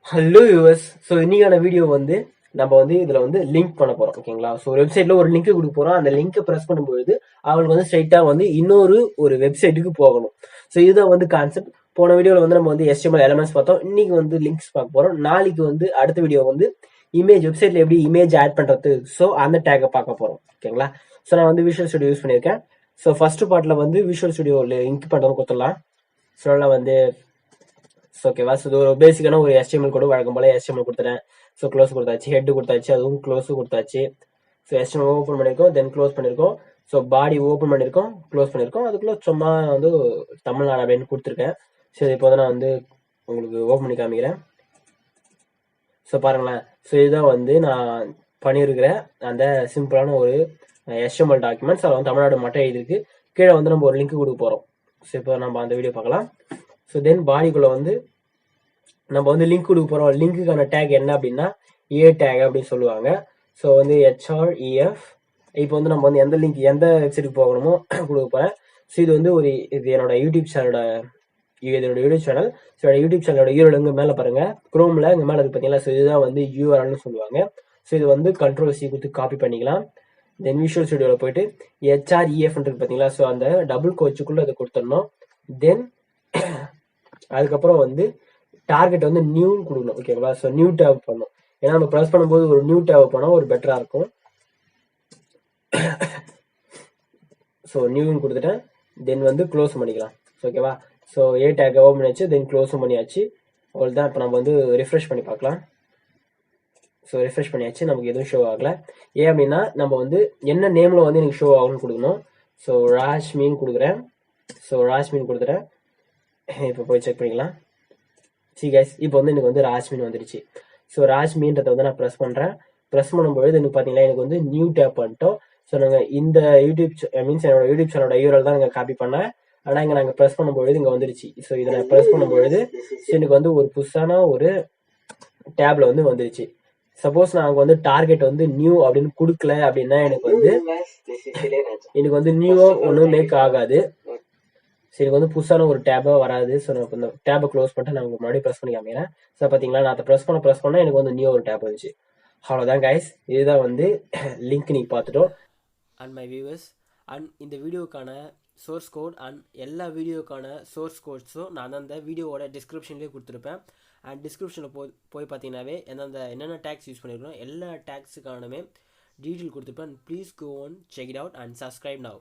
Hello US. So இன்னைக்கான video வந்து நம்ம வந்து இதுல வந்து லிங்க் பண்ண போறோம். ஓகேங்களா? ஸோ ஒரு வெப்சைட்ல ஒரு லிங்க் கொடுக்க போறோம். அந்த லிங்கை பிரஸ் பண்ணும்போது அவங்களுக்கு வந்து ஸ்ட்ரைட்டா வந்து ஒரு வெப்சைட்டுக்கு போகணும். ஸோ இதுதான் வந்து கான்செப்ட். போன வீடியோல வந்து நம்ம வந்து HTML எலமெண்ட்ஸ் பார்த்தோம். இன்னைக்கு வந்து லிங்க்ஸ் பார்க்க போறோம். நாளைக்கு வந்து அடுத்த வீடியோ வந்து வெப்சைட்ல எப்படி இமேஜ் ஆட் பண்றது, ஸோ அந்த டேக்கை பார்க்க போறோம். ஓகேங்களா? ஸோ நான் வந்து விஷுவல் ஸ்டுடியோ யூஸ் பண்ணியிருக்கேன். ஸோ ஃபர்ஸ்ட் பார்ட்ல வந்து விஷுவல் ஸ்டுடியோ லிங்க் பண்றது கொடுத்துடலாம். ஸோ நான் வந்து ஓகேவா? ஸோ இது ஒரு பேசிக்கான ஒரு HTML கோடு வழக்கம் போல HTML கொடுத்துட்டேன். ஸோ க்ளோஸ் கொடுத்தாச்சு, ஹெட் கொடுத்தாச்சு, அதுவும் க்ளோஸ் கொடுத்தாச்சு. ஸோ HTML ஓப்பன் பண்ணியிருக்கோம், தென் க்ளோஸ் பண்ணியிருக்கோம். ஸோ பாடி ஓப்பன் பண்ணியிருக்கோம், க்ளோஸ் பண்ணியிருக்கோம். அதுக்குள்ள சும்மா வந்து தமிழ்நாடு அப்படின்னு கொடுத்துருக்கேன். ஸோ இப்போ வந்து நான் வந்து உங்களுக்கு ஓப்பன் பண்ணி காமிக்கிறேன். ஸோ பாருங்களேன். ஸோ இதுதான் வந்து நான் பண்ணியிருக்கிற அந்த சிம்பிளான ஒரு HTML டாக்குமெண்ட்ஸ். அதில் வந்து தமிழ்நாடு மட்டும் எழுதிருக்கு. கீழே வந்து நம்ம ஒரு லிங்க் கொடுக்க போகிறோம். ஸோ இப்போ நம்ம அந்த வீடியோ பார்க்கலாம். ஸோ தென் பாடிக்குள்ள வந்து நம்ம வந்து லிங்க் கொடுக்க போறோம். லிங்க்குக்கான டேக் என்ன அப்படின்னா ஏ டேக் அப்படின்னு சொல்லுவாங்க. ஸோ வந்து HREF. இப்போ வந்து நம்ம வந்து எந்த வெப்சைட்டுக்கு போகணுமோ கொடுக்க போறேன். ஸோ இது வந்து இது என்னோட யூடியூப் சேனலோட சேனல். ஸோ யூடியூப் சேனலோட URL இங்க மேல பாருங்க, குரோம்ல இங்க மேல இருக்கு பாத்தீங்களா? ஸோ இதுதான் வந்து URLன்னு சொல்லுவாங்க. ஸோ இது வந்து Ctrl+C கொடுத்து காப்பி பண்ணிக்கலாம். தென் விஷுவல் ஸ்டுடியோல போயிட்டு HREF இருக்கு பாத்தீங்களா? ஸோ அந்த டபுள் கோச்சுக்குள்ள அதை கொடுத்துடணும். தென் அதுக்கப்புறம் வந்து டார்கெட் வந்து நியூன்னு கொடுக்கணும். ஓகேங்களா? ஸோ நியூ டேப் பண்ணணும். ஏன்னா நம்ம ப்ரெஸ் பண்ணும்போது ஒரு நியூ டேப் பண்ணால் ஒரு பெட்டரா இருக்கும். ஸோ நியூன்னு கொடுத்துட்டேன். தென் வந்து க்ளோஸ் பண்ணிக்கலாம். ஓகேவா? ஸோ ஏ டேக் ஓப்பன் பண்ணியாச்சு, தென் க்ளோஸும் பண்ணியாச்சு. அவ்வளோதான். இப்போ நம்ம வந்து ரிஃப்ரெஷ் பண்ணி பார்க்கலாம். ஸோ ரிஃப்ரெஷ் பண்ணியாச்சு, நமக்கு எதுவும் ஷோ ஆகல. ஏன் அப்படின்னா நம்ம வந்து என்ன நேமில் வந்து எனக்கு ஷோ ஆகும்னு கொடுக்கணும். ஸோ ராஜ்மீன் கொடுக்குறேன். ஸோ ராஜ்மீன் கொடுத்துட்டேன். இப்போ போய் செக் பண்ணிக்கலாம். சி கைஸ், இப்போ வந்து எனக்கு வந்து ராஜ்மீன் வந்துடுச்சு. ஸோ ராஜ்மீன்றதை வந்து நான் ப்ரெஸ் பண்ணுறேன். ப்ரெஸ் பண்ணும்பொழுது எனக்கு பார்த்தீங்கன்னா எனக்கு வந்து நியூ டேப் பண்ணிட்டோம். ஸோ நாங்கள் இந்த என்னோட யூடியூப் சேனலோட URL தான் நாங்கள் காப்பி பண்ணேன். ஆனால் இங்கே நாங்கள் ப்ரெஸ் பண்ணும்பொழுது இங்கே வந்துடுச்சு. ஸோ இதை நான் ப்ரெஸ் பண்ணும்பொழுது எனக்கு வந்து ஒரு புதுசான ஒரு டேப்ல வந்து வந்துடுச்சு. சப்போஸ் நான் வந்து டார்கெட் வந்து நியூ அப்படின்னு கொடுக்கல அப்படின்னா எனக்கு வந்து நியூவோ ஒன்றும் மேக் ஆகாது. சரி, வந்து புதுசான ஒரு டேபா வராது. ஸோ நான் இந்த டேபை க்ளோஸ் பண்ணிட்டு நான் உங்களுக்கு மறுபடியும் ப்ரெஸ் பண்ணி காமிக்கிறேன். ஸோ பார்த்தீங்களா, நான் அதை ப்ரெஸ் பண்ண எனக்கு வந்து நியூ ஒரு டேப் வந்துச்சு. அவ்வளோதான் கைஸ், இதுதான் வந்து லிங்க் நீங்கள் பார்த்துட்டோம். அண்ட் மை வியூவர்ஸ், அண்ட் இந்த வீடியோக்கான சோர்ஸ் கோட் அண்ட் எல்லா வீடியோக்கான சோர்ஸ் கோட்ஸும் நான் அந்த வீடியோவோட டிஸ்கிரிப்ஷன்லேயே கொடுத்துருப்பேன். அண்ட் டிஸ்கிரிப்ஷனில் போய் பார்த்தீங்கன்னாவே என்னென்ன டேக்ஸ் யூஸ் பண்ணியிருக்கோம் எல்லா டேக்ஸுக்கானமே டீட்டெயில் கொடுத்துருப்பேன். Please go on check it out and subscribe now.